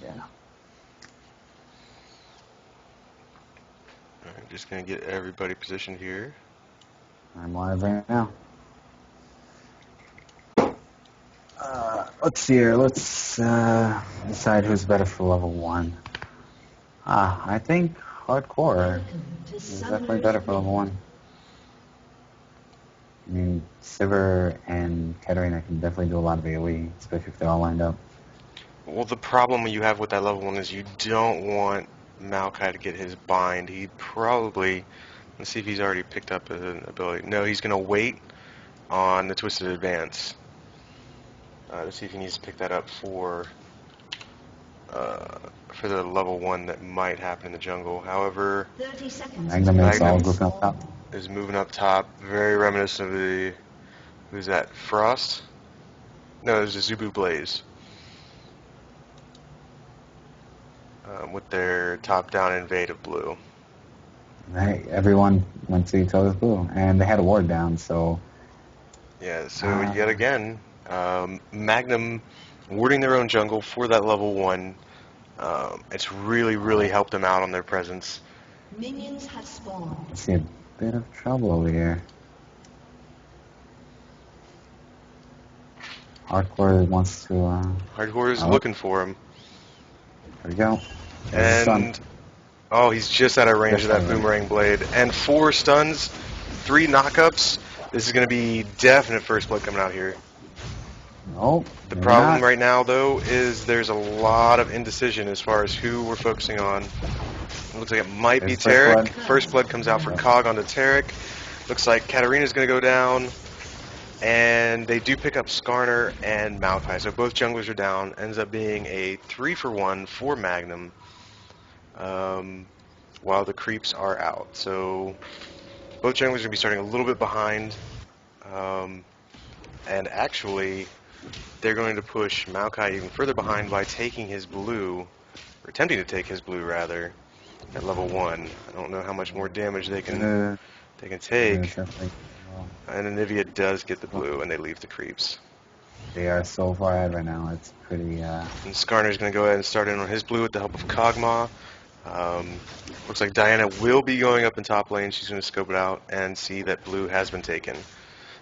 Yeah. Alright, just gonna get everybody positioned here. I'm live right now. Let's see here. Let's decide who's better for level 1. I think hardcore is definitely better for level 1. I mean, Sivir and Katarina can definitely do a lot of AoE, especially if they're all lined up. Well, the problem you have with that level 1 is you don't want Maokai to get his bind. He'd probably... Let's see if he's already picked up an ability. No, he's gonna wait on the Twisted Advance. Let's see if he needs to pick that up for the level 1 that might happen in the jungle. However, Magnum is all grouping up top. Is moving up top, very reminiscent of the... Who's that? Frost? No, there's a Zubu Blaze. With their top-down invade of blue. Right, everyone went to each other's blue, and they had a ward down, so... Yeah, so yet again, Magnum warding their own jungle for that level 1. It's really helped them out on their presence. Minions have spawned. I see a bit of trouble over here. Hardcore wants to... Hardcore is looking for him. There we go. And... Oh, he's just out of range of that boomerang blade. And 4 stuns, 3 knockups. This is going to be definite first blood coming out here. Nope. The problem right now, though, is there's a lot of indecision as far as who we're focusing on. It looks like it might be Tarek. First blood comes out for Cog onto Tarek. Looks like Katarina's going to go down. And they do pick up Skarner and Maokai. So both junglers are down. Ends up being a 3-for-1 for Magnum. While the creeps are out. So both junglers are going to be starting a little bit behind. And actually, they're going to push Maokai even further behind by taking his blue, or attempting to take his blue rather, at level 1. I don't know how much more damage they can take. And Anivia does get the blue, and they leave the creeps. They are so far ahead right now. It's pretty... And Skarner's going to go ahead and start in on his blue with the help of Kog'Maw. Looks like Diana will be going up in top lane. She's going to scope it out and see that blue has been taken.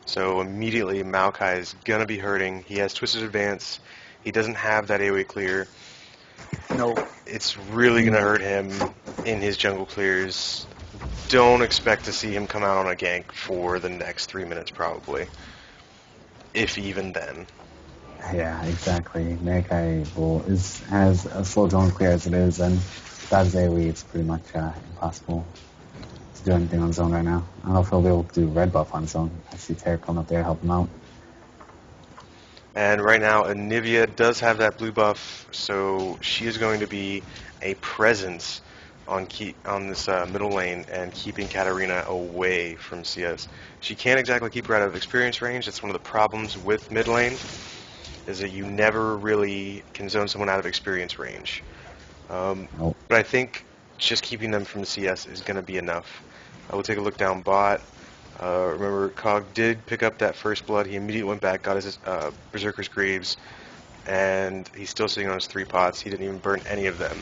So immediately Maokai is going to be hurting. He has Twisted Advance. He doesn't have that AoE clear. It's really going to hurt him in his jungle clears. Don't expect to see him come out on a gank for the next 3 minutes probably. If even then. Yeah, exactly. Maokai has a slow zone clear as it is, and without his AoE, it's pretty much impossible to do anything on zone right now. I don't know if he'll be able to do red buff on zone. I see Tarek coming up there to help him out. And right now, Anivia does have that blue buff, so she is going to be a presence on this middle lane and keeping Katarina away from CS. She can't exactly keep her out of experience range. That's one of the problems with mid lane, is that you never really can zone someone out of experience range. But I think just keeping them from the CS is going to be enough. I will take a look down bot. Remember, Cog did pick up that first blood. He immediately went back, got his Berserker's Greaves, and he's still sitting on his 3 pots. He didn't even burn any of them.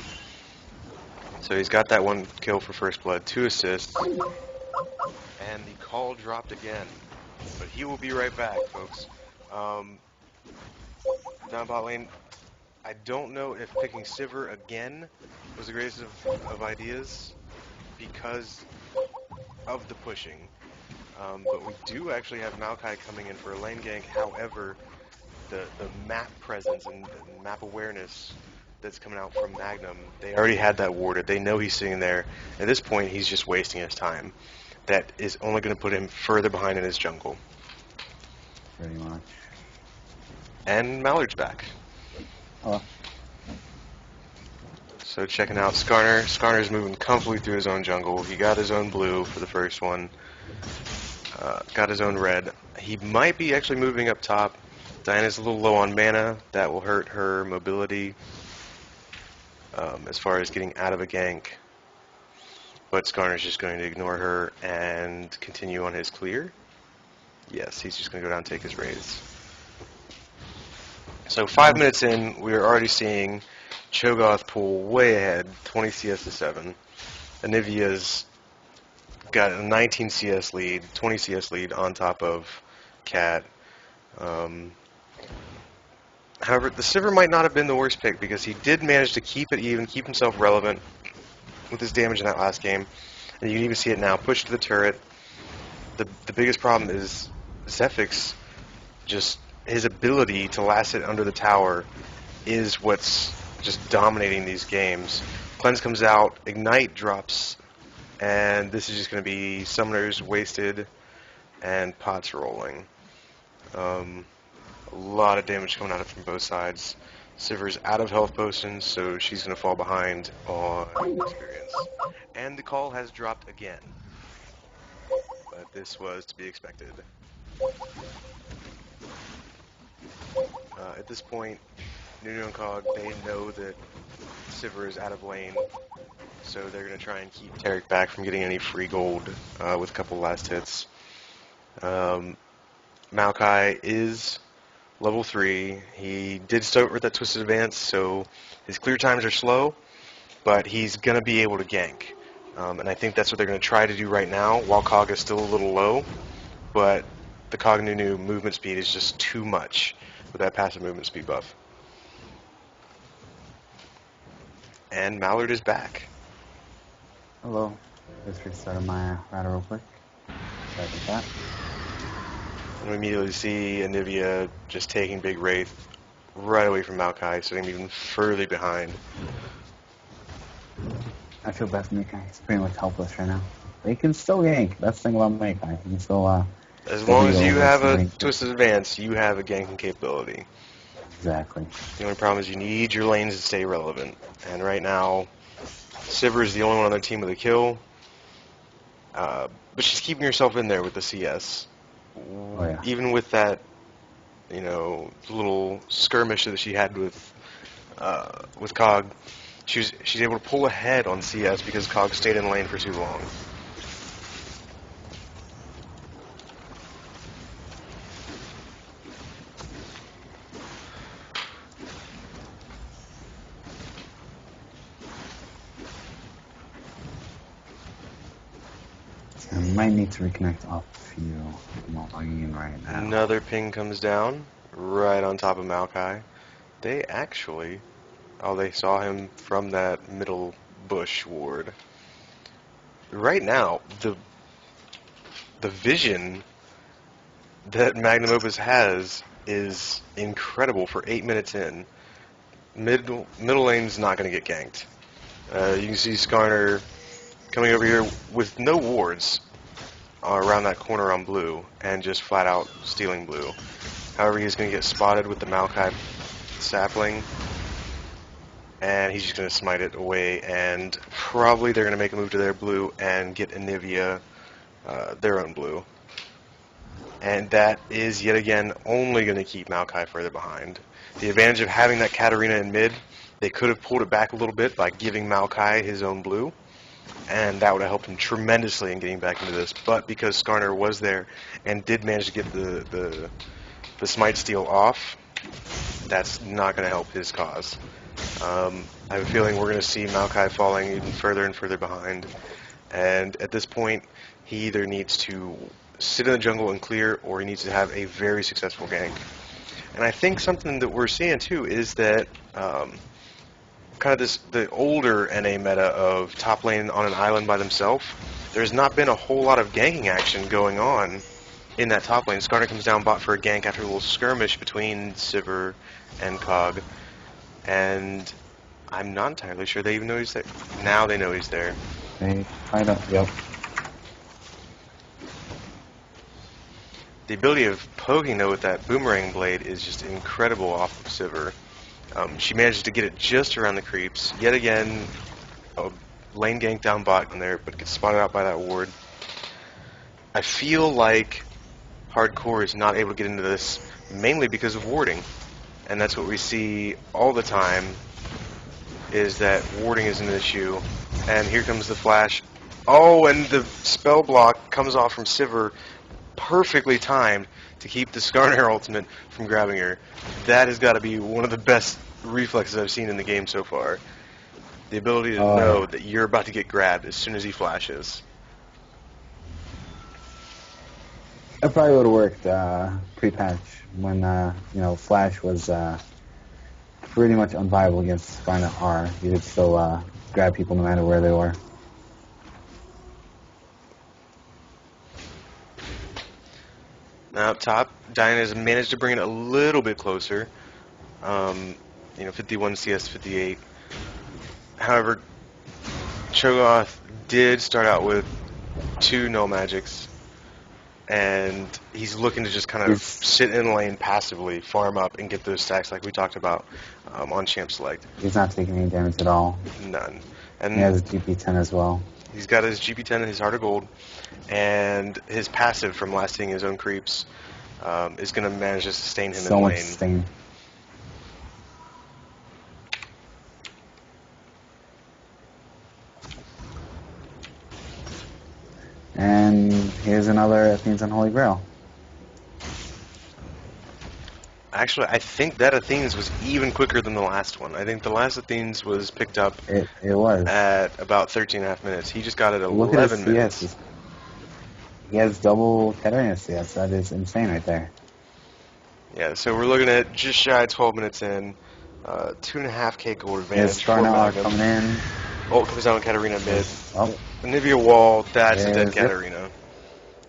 So he's got that 1 kill for first blood, 2 assists, and the call dropped again. But he will be right back, folks. Down bot lane, I don't know if picking Sivir again was the greatest of ideas because of the pushing. But we do actually have Maokai coming in for a lane gank. However, the map presence and map awareness that's coming out from Magnum, they already had that warded. They know he's sitting there. At this point, he's just wasting his time. That is only going to put him further behind in his jungle. Pretty much. And Mallard's back. Hello. So checking out Skarner. Skarner's moving comfortably through his own jungle. He got his own blue for the first one. Got his own red. He might be actually moving up top. Diana's a little low on mana. That will hurt her mobility as far as getting out of a gank. But Skarner's just going to ignore her and continue on his clear. Yes, he's just going to go down and take his raids. So 5 minutes in, we're already seeing Cho'Gath pull way ahead, 20 CS to 7. Anivia's got a 19 CS lead, 20 CS lead on top of Cat. However, the Sivir might not have been the worst pick because he did manage to keep it even, keep himself relevant with his damage in that last game. And you can even see it now, push to the turret. The biggest problem is Zephix, just his ability to last it under the tower is what's just dominating these games. Cleanse comes out, Ignite drops, and this is just going to be Summoners wasted and pots rolling. A lot of damage coming at it from both sides. Sivir's out of health potions, so she's going to fall behind on experience. And the call has dropped again. But this was to be expected. At this point, Nunu and Cog, they know that Sivir is out of lane, so they're going to try and keep Taric back from getting any free gold with a couple last hits. Maokai is level 3. He did start with that Twisted Advance, so his clear times are slow, but he's going to be able to gank. And I think that's what they're going to try to do right now, while Cog is still a little low, but the Cog Nunu movement speed is just too much with that passive movement speed buff. And Mallard is back. Hello. Just restarted my router real quick. Sorry about that. And we immediately see Anivia just taking Big Wraith right away from Maokai, sitting even further behind. I feel bad for Maokai. He's pretty much helpless right now. But he can still gank. That's the thing about Maokai. He can still, as long as you have a Twisted Advance, you have a ganking capability. Exactly. The only problem is you need your lanes to stay relevant. And right now, Sivir is the only one on their team with a kill. But she's keeping herself in there with the CS. Oh, yeah. Even with that, little skirmish that she had with Cog, she's able to pull ahead on CS because Cog stayed in lane for too long. I might need to reconnect off the field. I'm not logging in right now. Another ping comes down right on top of Maokai. They actually, they saw him from that middle bush ward. Right now, the vision that Magnum Opus has is incredible for 8 minutes in. Middle lane's not going to get ganked. You can see Skarner coming over here with no wards around that corner on blue and just flat out stealing blue. However, he's going to get spotted with the Maokai sapling, and he's just going to smite it away, and probably they're going to make a move to their blue and get Anivia their own blue. And that is, yet again, only going to keep Maokai further behind. The advantage of having that Katarina in mid, they could have pulled it back a little bit by giving Maokai his own blue, and that would have helped him tremendously in getting back into this. But because Skarner was there and did manage to get the smite steal off, that's not going to help his cause. I have a feeling we're going to see Maokai falling even further and further behind. And at this point, he either needs to sit in the jungle and clear, or he needs to have a very successful gank. And I think something that we're seeing too is that kind of the older NA meta of top lane on an island by themselves. There's not been a whole lot of ganking action going on in that top lane. Skarner comes down bot for a gank after a little skirmish between Sivir and Cog, and I'm not entirely sure they even know he's there. Now they know he's there. They kind of, yep. The ability of poking, though, with that boomerang blade is just incredible off of Sivir. She manages to get it just around the creeps. Yet again, a lane gank down bot in there, but gets spotted out by that ward. I feel like Hardcore is not able to get into this mainly because of warding. And that's what we see all the time, is that warding is an issue. And here comes the flash. Oh, and the spell block comes off from Sivir, perfectly timed to keep the Skarner ultimate from grabbing her. That has got to be one of the best reflexes I've seen in the game so far. The ability to Oh, know yeah. that you're about to get grabbed as soon as he flashes. It probably would have worked pre-patch when Flash was pretty much unviable against Skarner R. You could still grab people no matter where they were. Now up top, Diana's managed to bring it a little bit closer. 51 CS 58. However, Cho'Gath did start out with 2 null magics, and he's looking to just kind of sit in lane passively, farm up, and get those stacks like we talked about on Champ Select. He's not taking any damage at all. None. And he has a GP10 as well. He's got his GP10 and his Heart of Gold, and his passive from last seeing his own creeps is going to manage to sustain him in lane. So much sustain. And here's another Athene's Unholy Grail. Actually, I think that Athene's was even quicker than the last one. I think the last Athene's was picked up It was. at about 13.5 minutes. He just got it at Look 11 at minutes. CS. He has double Katarina CS. That is insane right there. Yeah, so we're looking at just shy of 12 minutes in. 2.5k gold advantage His for Skarner Magnum. coming in. Ult comes down Katarina mid. Oh, Nivea wall, that's a dead There's it. Katarina.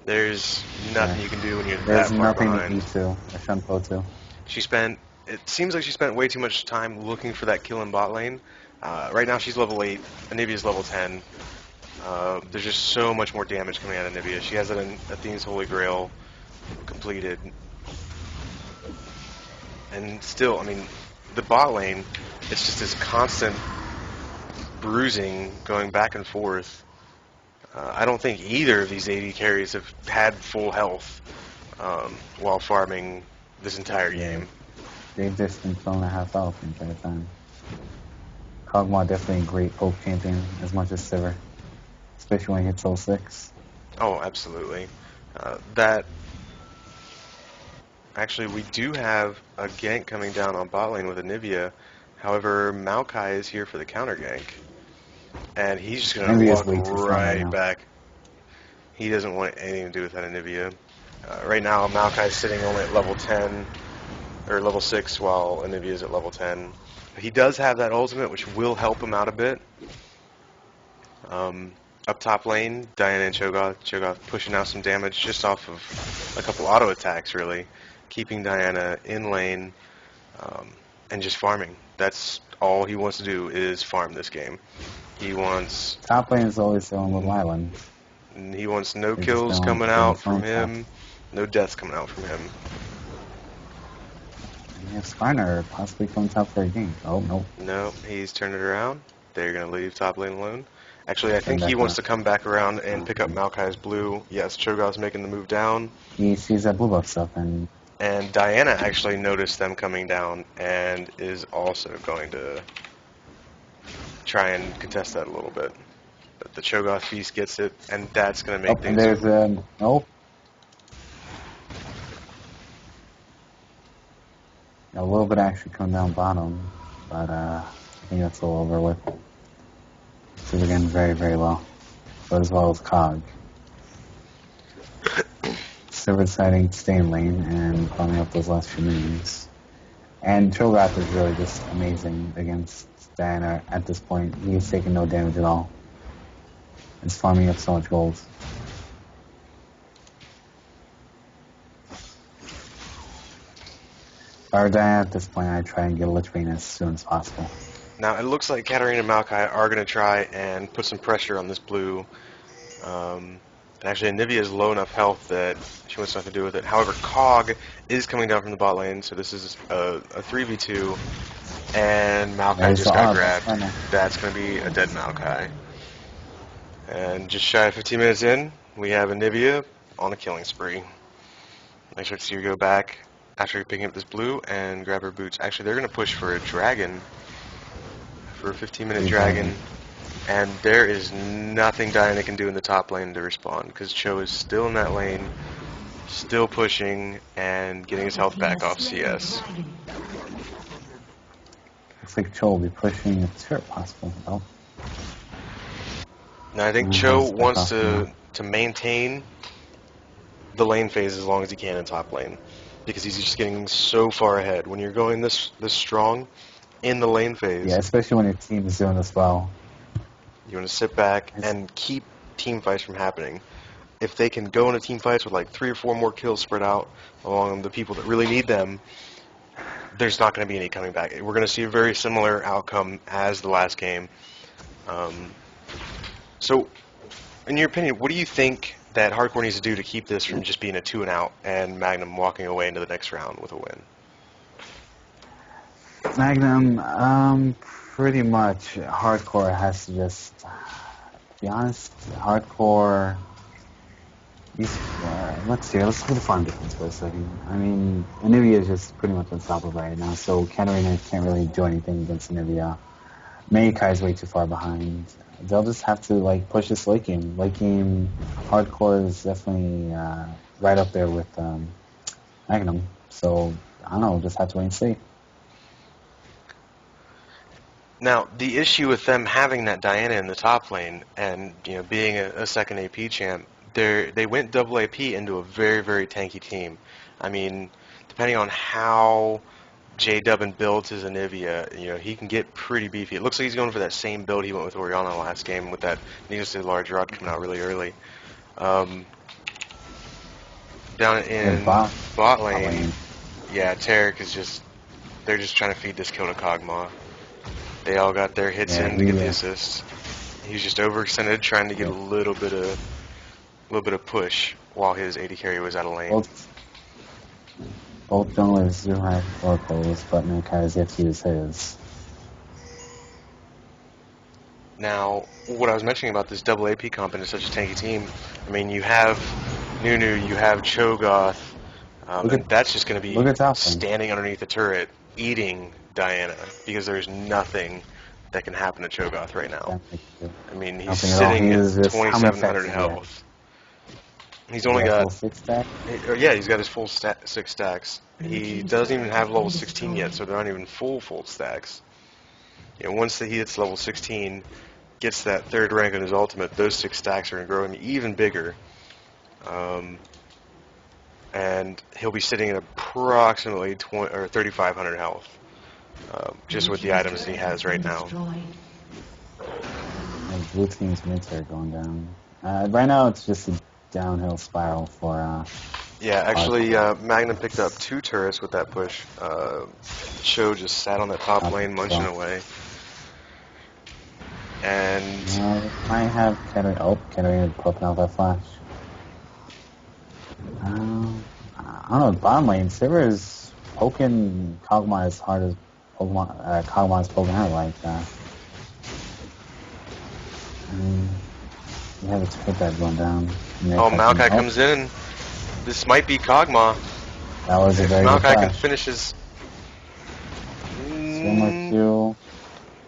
There's nothing you can do when you're there's that far nothing behind. to E2 or Shunpo to. It seems like she spent way too much time looking for that kill in bot lane. Right now she's level 8, Anivia's level 10. There's just so much more damage coming out of Nivea. She has it in Athene's Holy Grail completed. And still, I mean, the bot lane, it's just this constant bruising going back and forth. I don't think either of these AD carries have had full health while farming this entire game. They've just been throwing a half health the entire time. Kog'Maw definitely a great poke champion as much as Sivir, especially when he hits level 6. Oh, absolutely. Actually, we do have a gank coming down on bot lane with Anivia. However, Maokai is here for the counter gank. And he's just going to Anivia's walk way too strong right right now. back. He doesn't want anything to do with that Anivia. Right now, Maokai's sitting only at level 10, or level 6, while Anivia's at level 10. He does have that ultimate, which will help him out a bit. Up top lane, Diana and Cho'Gath. Cho'Gath pushing out some damage just off of a couple auto attacks, really. Keeping Diana in lane and just farming. That's all he wants to do is farm this game. He wants Top lane is always the one with Lylan. no They just kills don't coming put out his from own him, no deaths coming out from him. And if Skarner possibly comes top for a game. Oh, no. No, he's turned it around. They're going to leave top lane alone. Actually, I think Turn he back wants up. to come back around and pick up Maokai's blue. Yes, Cho'Gath's making the move down. He sees that blue buff stuff and And Diana actually noticed them coming down and is also going to try and contest that a little bit. But the Cho'Gath Feast gets it, and that's going to make and things... there's nope. A little bit actually come down bottom, but I think that's a little over with. This is again very, very low. But as well as Cog. Sivir deciding to stay in lane and farming up those last few minions. And Cho'Gath is really just amazing against Diana at this point. He's taking no damage at all. It's farming up so much gold. If I were Diana at this point, I'd try and get a Lich Bane as soon as possible. Now, it looks like Katarina and Maokai are going to try and put some pressure on this blue. Actually, Anivia is low enough health that she wants nothing to do with it. However, Cog is coming down from the bot lane, so this is a 3v2, and Maokai There's just the got Arc. grabbed. That's going to be a dead Maokai. And just shy of 15 minutes in, we have Anivia on a killing spree. Make sure to see her go back after picking up this blue and grab her boots. Actually, they're going to push for a dragon, for a 15-minute dragon. And there is nothing Diana can do in the top lane to respond, because Cho is still in that lane, still pushing, and getting his health back off CS. looks like Cho will be pushing a turret possible. Oh. Now I think Cho wants to maintain the lane phase as long as he can in top lane, because he's just getting so far ahead. When you're going this strong in the lane phase, Yeah, especially when your team is doing this well. You want to sit back and keep team fights from happening. If they can go into team fights with like 3 or 4 more kills spread out along the people that really need them, there's not going to be any coming back. We're going to see a very similar outcome as the last game. So, in your opinion, what do you think that Hardcore needs to do to keep this from just being a 2-and-out and Magnum walking away into the next round with a win? Magnum, pretty much Hardcore has to just, to be honest, Hardcore, let's see, let's look at the farm difference for a second. I mean, Anivia is just pretty much unstoppable right now, so Katarina can't really do anything against Anivia. Meikai is way too far behind. They'll just have to like push this late game. Late game, Hardcore is definitely right up there with Magnum, so I don't know, just have to wait and see. Now, the issue with them having that Diana in the top lane and being a second AP champ, they went double AP into a very, very tanky team. I mean, depending on how J-Dubbin builds his Anivia, he can get pretty beefy. It looks like he's going for that same build he went with Orianna last game with that needlessly large rod coming out really early. Down in bot lane, yeah, Tarek is they're just trying to feed this kill to Kog'Maw. They all got their hits in to get the assist. He's just overextended, trying to get a little bit of push while his AD carry was out of lane. Both junglers do have oracles, but Meikai has yet to use his. Now, what I was mentioning about this double AP comp and it's such a tanky team, I mean, you have Nunu, you have Cho'Gath, and that's just going to be standing underneath the turret, eating Diana, because there's nothing that can happen to Cho'Gath right now. I mean, he's sitting at 2,700 health. He's only got 6 stacks? Yeah, he's got his full 6 stacks. He doesn't even have level 16 yet, so they're not even full stacks. Once he hits level 16, gets that 3rd rank on his ultimate, those 6 stacks are going to grow even bigger. And he'll be sitting at approximately 3,500 health, just with the items he has right now. Blue team's mids are going down. Right now, it's just a downhill spiral for. Yeah, actually, Magnum picked up 2 turrets with that push. Cho just sat on that top lane, munching away. And might have Katarina. Oh, Katarina popping out that flash. I don't know. Bottom lane, Sivir is poking Kog'Maw as hard as Kog'Maw is poking her like that. You have to hit that going down. Maokai comes in. This might be Kog'Maw. That was a very good Maokai flash. can finish his... Swimmer Q.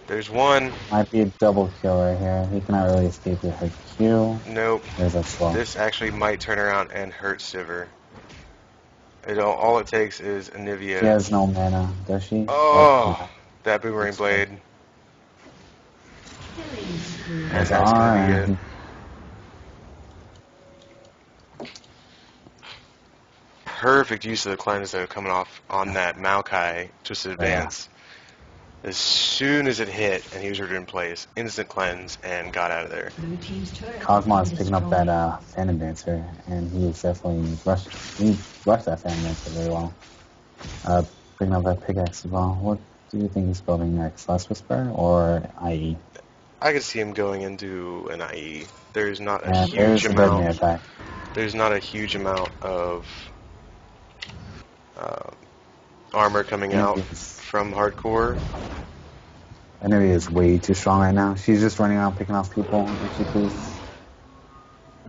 There's one. Might be a double kill right here. He cannot really escape with her Q. Nope. There's that slow. This actually might turn around and hurt Sivir. All it takes is Anivia. She has no mana, does she? Oh, that boomerang blade. And that's going to be it. Perfect use of the cleanse though, coming off on that Maokai twisted advance. As soon as it hit and he was already in place, instant cleanse and got out of there. Kog'Maw is picking up that Phantom Dancer, and he is definitely rushed that Phantom Dancer very well. Picking up that pickaxe as well. What do you think he's building next? Last Whisper or IE? I could see him going into an IE. There's not a huge amount. There's not a huge amount of armor coming out from Hardcore. Anivia is way too strong right now. She's just running around picking off people if she please.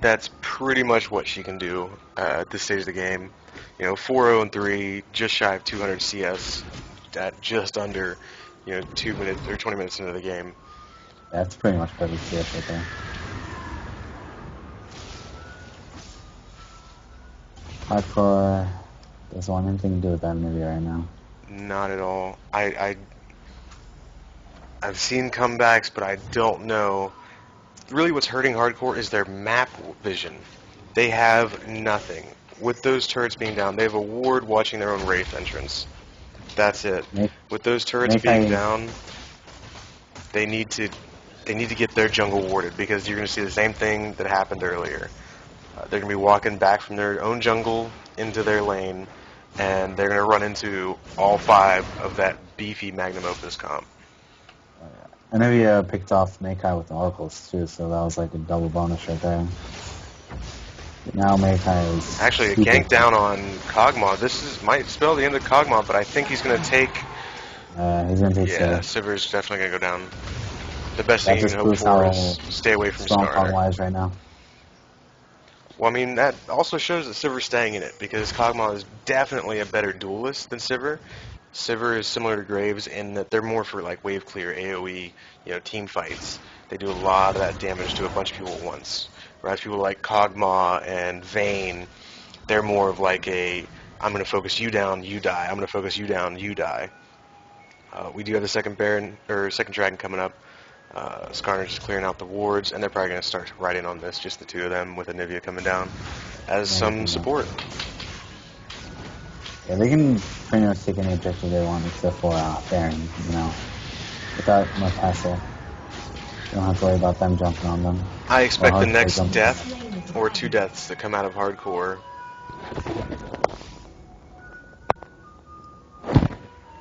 That's pretty much what she can do at this stage of the game. 4-0-3, just shy of 200 CS at just under 2 minutes or 20 minutes into the game. That's pretty much perfect CS right there. Hardcore doesn't want anything to do with that Anivia right now. Not at all. I've seen comebacks, but I don't know. Really what's hurting Hardcore is their map vision. They have nothing. With those turrets being down, they have a ward watching their own Wraith entrance. That's it. With those turrets being down, they need to get their jungle warded, because you're going to see the same thing that happened earlier. They're going to be walking back from their own jungle into their lane, and they're going to run into all 5 of that beefy Magnum Opus comp. I know you picked off Makai with the oracles too, so that was like a double bonus right there. But now Makai is actually a gank down on Kog'Maw. This might spell the end of Kog'Maw, but I think he's going to take. He's going to take Sivir's definitely going to go down. The best thing you can hope for is stay away from Scar. Kog'Maw is right now. Well, I mean, that also shows that Sivir's staying in it, because Kog'Maw is definitely a better duelist than Sivir. Sivir is similar to Graves in that they're more for like wave clear, AoE, team fights. They do a lot of that damage to a bunch of people at once. Whereas people like Kog'Maw and Vayne, they're more of like I'm going to focus you down, you die. I'm going to focus you down, you die. We do have the second Baron or second Dragon coming up. Skarner's just clearing out the wards, and they're probably going to start right in on this, just the 2 of them with Anivia coming down as some support. Yeah, they can pretty much take any objective they want except for Baron, without much hassle. You don't have to worry about them jumping on them. I expect the next death, or 2 deaths that come out of Hardcore.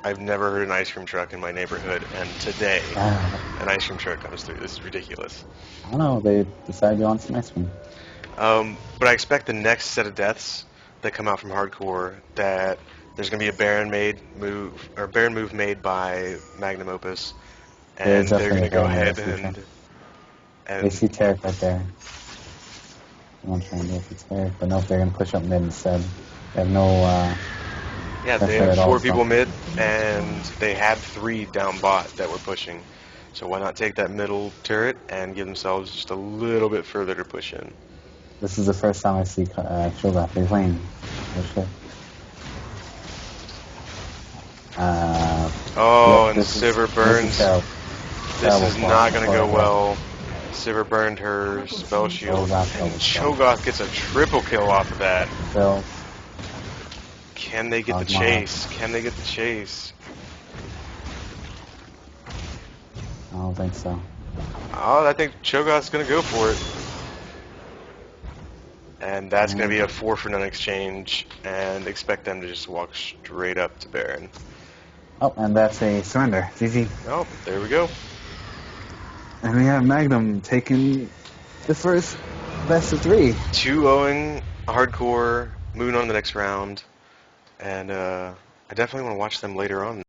I've never heard an ice cream truck in my neighborhood, and today an ice cream truck comes through. This is ridiculous. I don't know, they decided to want some ice cream. But I expect the next set of deaths that come out from Hardcore, that there's going to be a Baron move made by Magnum Opus, and they're going to go ahead and they see Tarek right there. I'm trying to go for Tarek, but no, they're going to push up mid instead. They have no they have 4 people mid, and they had 3 down bot that were pushing. So why not take that middle turret and give themselves just a little bit further to push in? This is the first time I see Cho'Gath lane. And Sivir burns. This is not going to go well. Sivir burned her spell shield, and Cho'Gath gets a triple kill off of that. Can they get the chase? Can they get the chase? I don't think so. Oh, I think Cho'Gath's going to go for it. And that's going to be a 4-for-none exchange, and expect them to just walk straight up to Baron. Oh, and that's a surrender. GG. Oh, there we go. And we have Magnum taking the first best of 3. 2-0 Hardcore, moving on to the next round. And I definitely want to watch them later on.